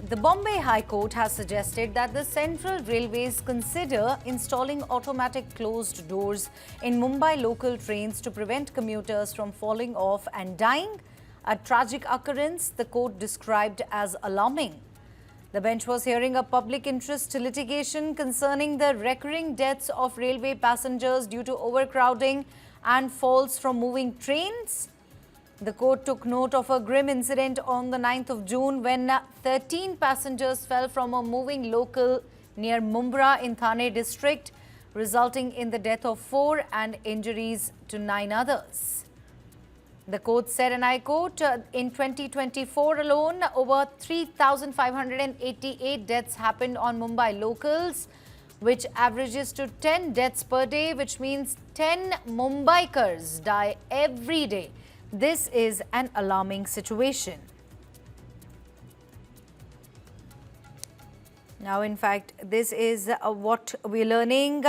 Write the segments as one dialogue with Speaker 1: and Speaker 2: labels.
Speaker 1: The Bombay High Court has suggested that the Central Railways consider installing automatic closed doors in Mumbai local trains to prevent commuters from falling off and dying, a tragic occurrence the court described as alarming. The bench was hearing a public interest litigation concerning the recurring deaths of railway passengers due to overcrowding and falls from moving trains. The court took note of a grim incident on the 9th of June when 13 passengers fell from a moving local near Mumbra in Thane district, resulting in the death of 4 and injuries to 9 others. The court said, and I quote, in 2024 alone, over 3,588 deaths happened on Mumbai locals, which averages to 10 deaths per day, which means 10 Mumbaikars die every day. This is an alarming situation. Now, in fact, this is what we're learning.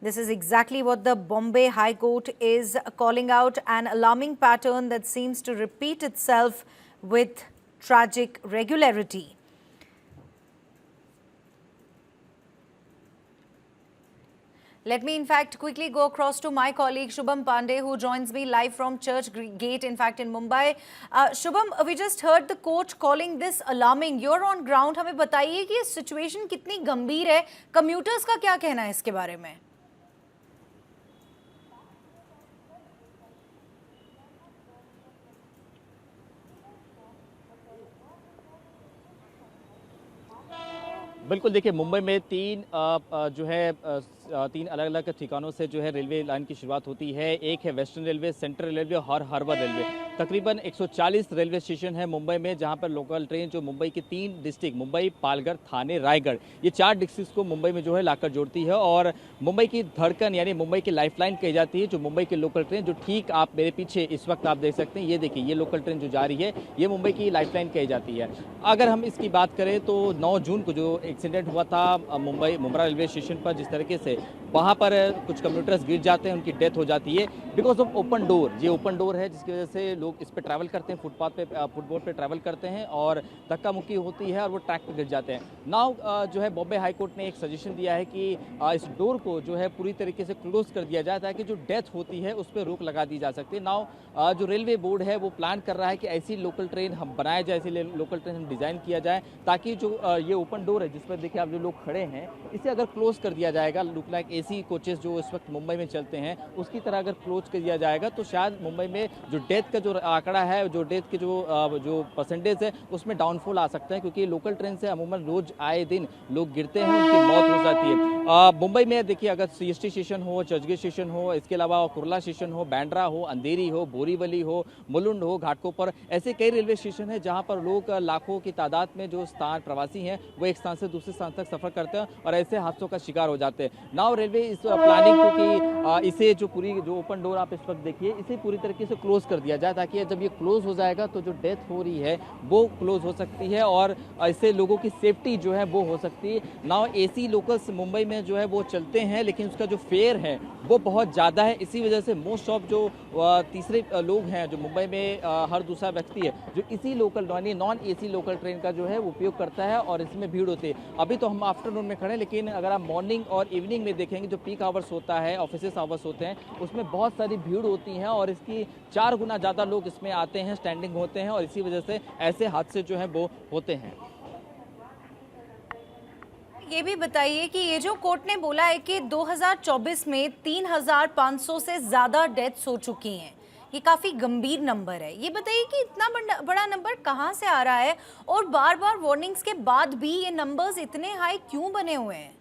Speaker 1: This is exactly what the Bombay High Court is calling out, an alarming pattern that seems to repeat itself with tragic regularity. Let me, in fact, quickly go across to my colleague Shubham Pandey, who joins me live from Church Gate, in fact, in Mumbai. Shubham, we just heard the court calling this alarming. You're on ground. हमें बताइए कि ये situation कितनी गंभीर है. Commuters का क्या कहना है इसके बारे में?
Speaker 2: बिल्कुल, देखिए मुंबई में तीन अलग अलग ठिकानों से जो है रेलवे लाइन की शुरुआत होती है। एक है वेस्टर्न रेलवे, सेंट्रल रेलवे और हार्बर रेलवे। तकरीबन 140 रेलवे स्टेशन है मुंबई में, जहां पर लोकल ट्रेन जो मुंबई के 3 डिस्ट्रिक्ट मुंबई, पालघर, थाने, रायगढ़, ये 4 डिस्ट्रिक्ट को मुंबई में जो है लाकर जोड़ती है और मुंबई की धड़कन यानी मुंबई की लाइफलाइन कही जाती है जो मुंबई की लोकल ट्रेन, जो ठीक आप मेरे पीछे इस वक्त आप देख सकते हैं, ये देखिए ये लोकल ट्रेन जो जा रही है ये मुंबई की लाइफलाइन कही जाती है। अगर हम इसकी बात करें तो 9 जून को जो एक्सीडेंट हुआ था मुंब्रा रेलवे स्टेशन पर, जिस तरीके से वहां पर कुछ कम्यूटर्स गिर जाते हैं, उनकी डेथ हो जाती है बिकॉज ऑफ ओपन डोर। ये ओपन डोर है जिसकी वजह से लोग इस पे ट्रैवल करते हैं, फुटबोर्ड पे ट्रैवल करते हैं और धक्का मुक्की होती है और वो ट्रैक पे गिर जाते हैं। नाउ जो है बॉम्बे हाई कोर्ट ने एक सजेशन दिया है कि इस डोर को जो है पूरी तरीके से क्लोज कर दिया जाए ताकि जो डेथ होती है उस पर रोक लगा दी जा सकती है। नाउ जो रेलवे बोर्ड है वो प्लान कर रहा है कि ऐसी लोकल ट्रेन हम बनाया जाए, ऐसी लोकल ट्रेन हम डिजाइन किया जाए ताकि जो ये ओपन डोर है जिस पर देखिए आप जो लोग खड़े हैं, इसे अगर क्लोज कर दिया जाएगा, लुक लाइक एसी कोचेस जो इस वक्त मुंबई में चलते हैं उसकी तरह अगर क्लोज कर दिया जाएगा तो शायद मुंबई में जो डेथ का जो आंकड़ा है, जो डेथ के जो परसेंटेज है उसमें डाउनफॉल आ सकता है, क्योंकि लोकल ट्रेन से अमूमन रोज आए दिन लोग गिरते हैं, उनकी मौत हो जाती है। मुंबई में देखिए अगर सीएसटी स्टेशन हो, चर्चगेट स्टेशन हो, इसके अलावा कुर्ला स्टेशन हो, बैंड्रा हो, अंधेरी हो, बोरीवली हो, मुलुंड हो, घाटकोपर, ऐसे कई रेलवे स्टेशन है जहां पर लोग लाखों की तादाद में जो प्रवासी हैं वो एक स्थान से दूसरे स्थान तक सफर करते हैं और ऐसे हादसों का शिकार हो जाते हैं। नाउ रेलवे इस प्लानिंग क्योंकि इसे जो पूरी जो ओपन डोर आप इस वक्त देखिए इसे पूरी तरीके से क्लोज कर दिया जाए ताकि जब ये क्लोज हो जाएगा तो जो डेथ हो रही है वो क्लोज हो सकती है और इससे लोगों की सेफ्टी जो है वो हो सकती है। नाउ एसी लोकल्स मुंबई में जो है वो चलते हैं लेकिन उसका जो फेयर है वो बहुत ज़्यादा है, इसी वजह से मोस्ट ऑफ जो तीसरे लोग हैं जो मुंबई में हर दूसरा व्यक्ति है जो इसी लोकल यानी नॉन एसी लोकल ट्रेन का जो है उपयोग करता है और इसमें भीड़ होती है। अभी तो हम आफ्टरनून में खड़े हैं लेकिन अगर आप मॉर्निंग और इवनिंग में देखेंगे जो पीक आवर्स होता है, ऑफिस आवर्स होते हैं, उसमें बहुत सारी भीड़ होती है और इसकी 4 गुना ज़्यादा लोग इसमें आते हैं, स्टैंडिंग होते हैं और इसी वजह से ऐसे हादसे जो हैं वो होते हैं।
Speaker 1: ये भी बताइए कि ये जो कोर्ट ने बोला है कि 2024 में 3,500 से ज़्यादा डेथ्स हो चुकी हैं, ये काफ़ी गंभीर नंबर है। ये बताइए कि इतना बड़ा नंबर कहाँ से आ रहा है और बार बार वार्निंग्स के बाद भी ये नंबर्स इतने हाई क्यों बने हुए हैं?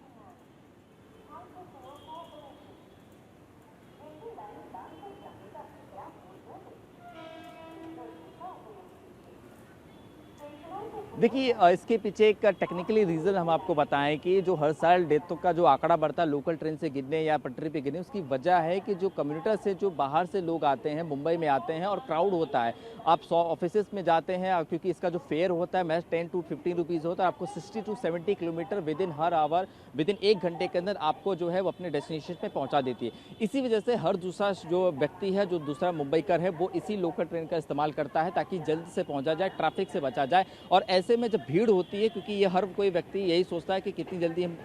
Speaker 2: देखिए इसके पीछे एक टेक्निकली रीज़न हम आपको बताएं कि जो हर साल डेथों का जो आंकड़ा बढ़ता है लोकल ट्रेन से गिरने या पटरी पे गिरने, उसकी वजह है कि जो कम्यूटर से जो बाहर से लोग आते हैं, मुंबई में आते हैं और क्राउड होता है। आप 100 ऑफिसेस में जाते हैं क्योंकि इसका जो फेयर होता है मैक्स 10 to 15 रुपीज़ होता है, आपको 60 to 70 किलोमीटर विद इन हर आवर, विद इन 1 घंटे के अंदर आपको जो है वो अपने डेस्टिनेशन पे पहुंचा देती है। इसी वजह से हर दूसरा जो व्यक्ति है, जो दूसरा मुंबईकर है, वो इसी लोकल ट्रेन का इस्तेमाल करता है ताकि जल्द से पहुंचा जाए, ट्रैफिक से बचा जाए और ऐसे ऐसे में जब भीड़ होती है, क्योंकि ये हर कोई व्यक्ति यही सोचता है कि कितनी जल्दी हम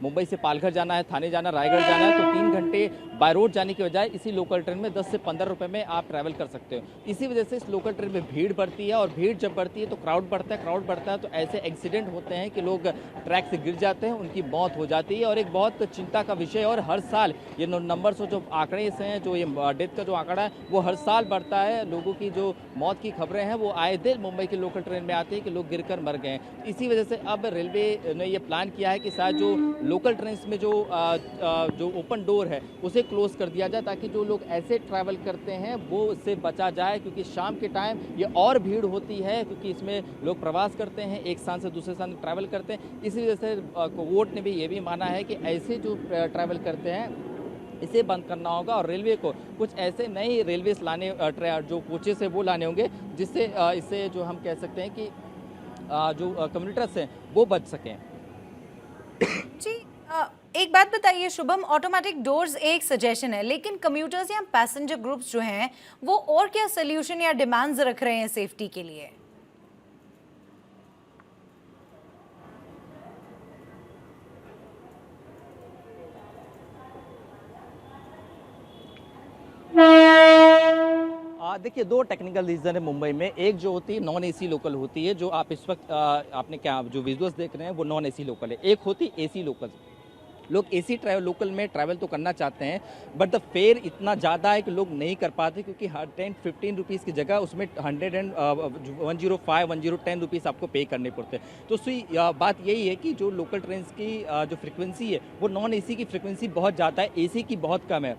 Speaker 2: मुंबई से पालघर जाना है, थाने जाना, रायगढ़ जाना है, तो 3 घंटे बाय रोड जाने की बजाय इसी लोकल ट्रेन में 10 से 15 रुपए में आप ट्रैवल कर सकते हो। इसी वजह से इस लोकल ट्रेन में भीड़ बढ़ती है, और भीड़ जब बढ़ती है तो क्राउड बढ़ता है तो ऐसे एक्सीडेंट होते हैं कि लोग ट्रैक से गिर जाते हैं, उनकी मौत हो जाती है। और एक बहुत चिंता का विषय, और हर साल ये नंबर्स जो आंकड़े से हैं, जो ये डेथ का जो आंकड़ा है वो हर साल बढ़ता है। लोगों की जो मौत की खबरें हैं वो आए दिन मुंबई के लोकल ट्रेन में आती है कि लोग गिरकर मर गए हैं। इसी वजह से अब रेलवे ने ये प्लान किया है कि शायद जो लोकल ट्रेन में जो ओपन डोर है उसे क्लोज कर दिया जाए, ताकि जो लोग ऐसे ट्रैवल करते हैं वो उससे बचा जाए, क्योंकि शाम के टाइम ये और भीड़ होती है, क्योंकि इसमें लोग प्रवास करते हैं, एक स्थान से दूसरे स्थान ट्रैवल करते हैं। इसी वजह से कोर्ट ने भी ये भी माना है कि ऐसे जो ट्रैवल करते हैं इसे बंद करना होगा, और रेलवे को कुछ ऐसे नए रेलवे लाने, जो कोचेस है वो लाने होंगे, जिससे इससे जो हम कह सकते हैं कि जो कम्यूनिटर्स हैं वो बच सकें।
Speaker 1: जी, एक बात बताइए शुभम, ऑटोमेटिक डोर्स एक सजेशन है, लेकिन कम्यूटर्स या पैसेंजर ग्रुप्स जो हैं वो और क्या सोल्यूशन या डिमांड्स रख रहे हैं सेफ्टी के लिए?
Speaker 2: देखिए, 2 टेक्निकल रीज़न है मुंबई में। एक जो होती है नॉन एसी लोकल होती है, जो आप इस वक्त आपने क्या जो विजुअल्स देख रहे हैं वो नॉन एसी लोकल है। एक होती एसी लोकल। लोग एसी लोकल में ट्रैवल तो करना चाहते हैं, बट द फेयर इतना ज़्यादा है कि लोग नहीं कर पाते, क्योंकि हर 10-15 रुपीज़ की जगह उसमें 105-110 रुपीज़ आपको पे करने पड़ते हैं। तो बात यही है कि जो लोकल ट्रेन की जो फ्रिक्वेंसी है वो नॉन एसी की फ्रिक्वेंसी बहुत ज़्यादा है, एसी की बहुत कम है।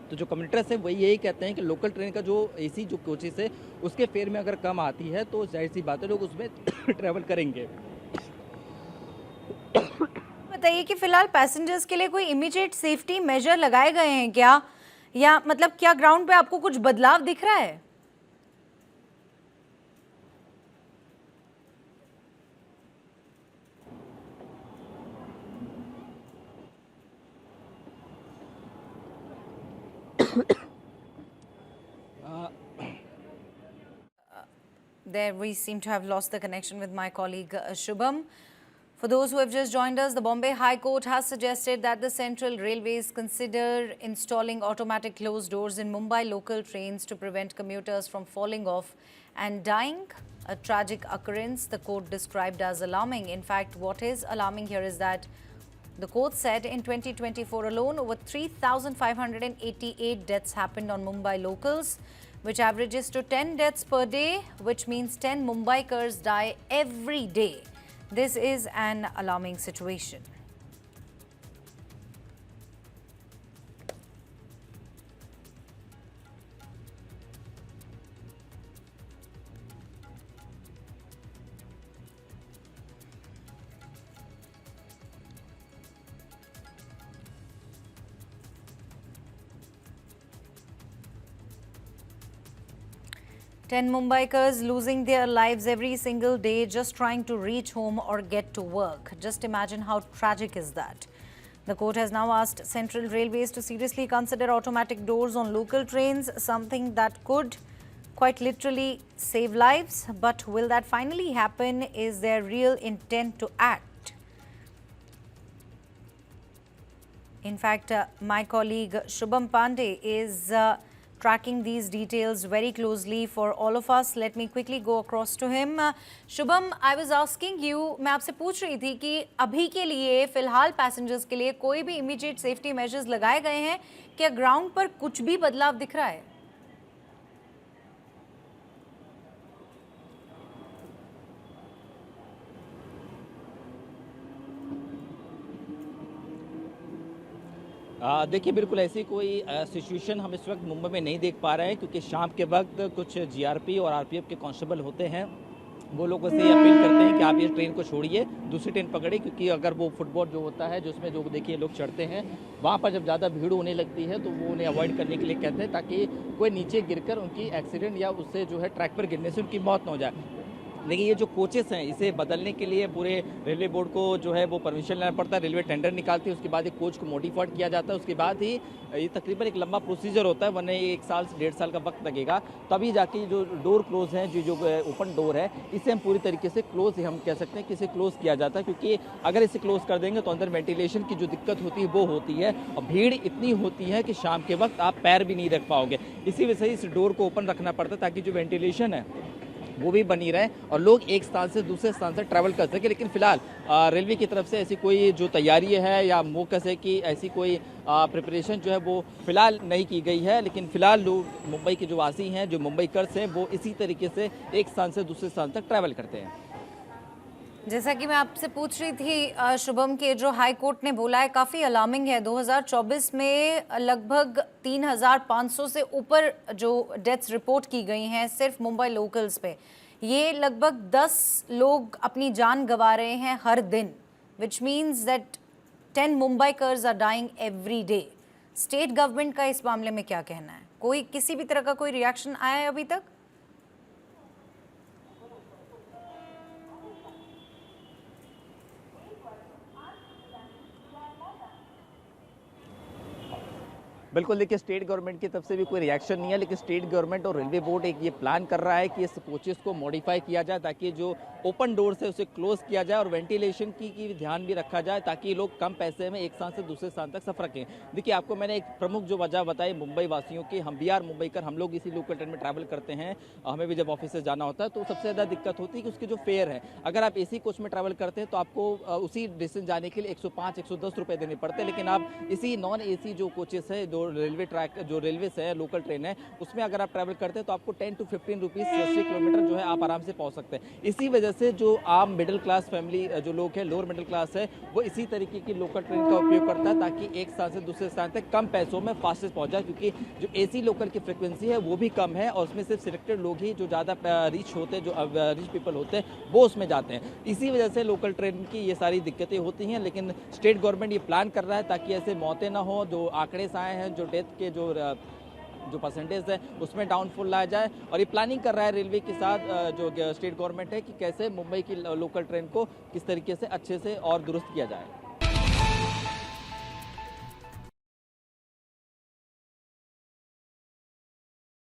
Speaker 2: तो जो कम्यूटर्स हैं वही यही कहते हैं कि लोकल ट्रेन का जो एसी जो कोचेस है उसके फेयर में अगर कम आती है तो जाहिर सी बात है लोग उसमें ट्रैवल करेंगे।
Speaker 1: बताइए कि फिलहाल पैसेंजर्स के लिए कोई इमीडिएट सेफ्टी मेजर लगाए गए हैं क्या, या मतलब क्या ग्राउंड पे आपको कुछ बदलाव दिख रहा है? There we seem to have lost the connection with my colleague Shubham. For those who have just joined us, the Bombay High Court has suggested that the Central Railways consider installing automatic closed doors in Mumbai local trains to prevent commuters from falling off and dying. A tragic occurrence the court described as alarming. In fact, what is alarming here is that the court said in 2024 alone, over 3,588 deaths happened on Mumbai locals, which averages to 10 deaths per day, which means 10 Mumbaikars die every day. This is an alarming situation. Ten Mumbaikars losing their lives every single day just trying to reach home or get to work. Just imagine how tragic is that. The court has now asked Central Railways to seriously consider automatic doors on local trains, something that could quite literally save lives. But will that finally happen? Is there real intent to act? In fact, my colleague Shubham Pandey is tracking these details very closely for all of us. Let me quickly go across to him. Shubham, I was asking you, मैं आपसे पूछ रही थी कि अभी के लिए फिलहाल पैसेंजर्स के लिए कोई भी इमीडिएट सेफ्टी मेजर्स लगाए गए हैं क्या, ग्राउंड पर कुछ भी बदलाव दिख रहा है?
Speaker 2: देखिए, बिल्कुल ऐसी कोई सिचुएशन हम इस वक्त मुंबई में नहीं देख पा रहे हैं, क्योंकि शाम के वक्त कुछ जीआरपी और आरपीएफ के कांस्टेबल होते हैं, वो लोगों से अपील करते हैं कि आप इस ट्रेन को छोड़िए, दूसरी ट्रेन पकड़िए, क्योंकि अगर वो फुटबॉल जो होता है, जो उसमें जो देखिए लोग चढ़ते हैं, वहाँ पर जब ज़्यादा भीड़ होने लगती है तो वो उन्हें अवॉइड करने के लिए कहते हैं, ताकि कोई नीचे गिरकर उनकी एक्सीडेंट या उससे जो है ट्रैक पर गिरने से उनकी मौत न हो जाए। देखिए ये जो कोचेस हैं इसे बदलने के लिए पूरे रेलवे बोर्ड को जो है वो परमिशन लेना पड़ता है, रेलवे टेंडर निकालती है, उसके बाद एक कोच को मॉडिफाइड किया जाता है, उसके बाद ही ये तकरीबन एक लंबा प्रोसीजर होता है, वरना ये 1 साल से 1.5 साल का वक्त लगेगा, तभी जाके जो डोर क्लोज है, जो ओपन डोर है इसे हम पूरी तरीके से क्लोज हम कह सकते हैं कि इसे क्लोज किया जाता है, क्योंकि अगर इसे क्लोज कर देंगे तो अंदर वेंटिलेशन की जो दिक्कत होती है वो होती है और भीड़ इतनी होती है कि शाम के वक्त आप पैर भी नहीं रख पाओगे। इसी वजह से इस डोर को ओपन रखना पड़ता है ताकि जो वेंटिलेशन है वो भी बनी रहे और लोग एक स्थान से दूसरे स्थान से ट्रैवल कर सके। लेकिन फिलहाल रेलवे की तरफ से ऐसी कोई जो तैयारी है या मुँह कसे की ऐसी कोई प्रिपरेशन जो है वो फिलहाल नहीं की गई है, लेकिन फिलहाल लोग मुंबई के जो वासी हैं, जो मुंबईकर्स हैं, वो इसी तरीके से एक स्थान से दूसरे स्थान तक ट्रैवल करते हैं।
Speaker 1: जैसा कि मैं आपसे पूछ रही थी शुभम, के जो हाई कोर्ट ने बोला है काफ़ी अलार्मिंग है। 2024 में लगभग 3,500 से ऊपर जो डेथ्स रिपोर्ट की गई हैं सिर्फ मुंबई लोकल्स पे। ये लगभग 10 लोग अपनी जान गंवा रहे हैं हर दिन, which means that 10 Mumbaikars are dying every day. State government का इस मामले में क्या कहना है? कोई किसी भी तरह का कोई रिएक्शन आया है अभी तक?
Speaker 2: बिल्कुल, देखिए स्टेट गवर्नमेंट की तरफ से भी कोई रिएक्शन नहीं है, लेकिन स्टेट गवर्नमेंट और रेलवे बोर्ड एक ये प्लान कर रहा है कि इस कोचेस को मॉडिफाई किया जाए ताकि जो ओपन डोर्स है उसे क्लोज किया जाए और वेंटिलेशन की ध्यान भी रखा जाए ताकि लोग कम पैसे में एक स्थान से दूसरे स्थान तक सफर करें। देखिए आपको मैंने एक प्रमुख जो वजह बताई मुंबई वासियों की, हम भी मुंबईकर, हम लोग इसी लोकल ट्रेन में ट्रैवल करते हैं, हमें भी जब ऑफिस से जाना होता है तो सबसे ज़्यादा दिक्कत होती है कि उसके जो फेयर है, अगर आप एसी कोच में ट्रैवल करते हैं तो आपको उसी डिस्टेंस जाने के लिए 105-110 रुपये देने पड़ते हैं, लेकिन आप इसी नॉन एसी जो कोचेस है, जो रेलवे ट्रैक जो रेलवे से है, लोकल ट्रेन है, उसमें अगर आप ट्रैवल करते हैं तो आपको 10 to 15 रुपीज़ 60 किलोमीटर जो है आप आराम से पहुंच सकते हैं। इसी वजह से जो आम मिडिल क्लास फैमिली जो लोग हैं, लोअर मिडिल क्लास है, वो इसी तरीके की लोकल ट्रेन का उपयोग करता है ताकि एक स्थान से दूसरे स्थान तक कम पैसों में फास्टेस्ट पहुंच जाए, क्योंकि जो एसी लोकल की फ्रिक्वेंसी है वो भी कम है और उसमें सिर्फ सिलेक्टेड लोग ही जो ज़्यादा रिच होते हैं, जो रिच पीपल होते हैं, वो उसमें जाते हैं। इसी वजह से लोकल ट्रेन की ये सारी दिक्कतें होती हैं, लेकिन स्टेट गवर्नमेंट ये प्लान कर रहा है ताकि ऐसे मौतें ना हो। जो आंकड़े से आए हैं, जो डेथ के जो परसेंटेज है उसमें डाउनफॉल लाया जाए, और ये प्लानिंग कर रहा है रेलवे के साथ जो स्टेट गवर्नमेंट है कि कैसे मुंबई की लोकल ट्रेन को किस तरीके से अच्छे से और दुरुस्त किया जाए।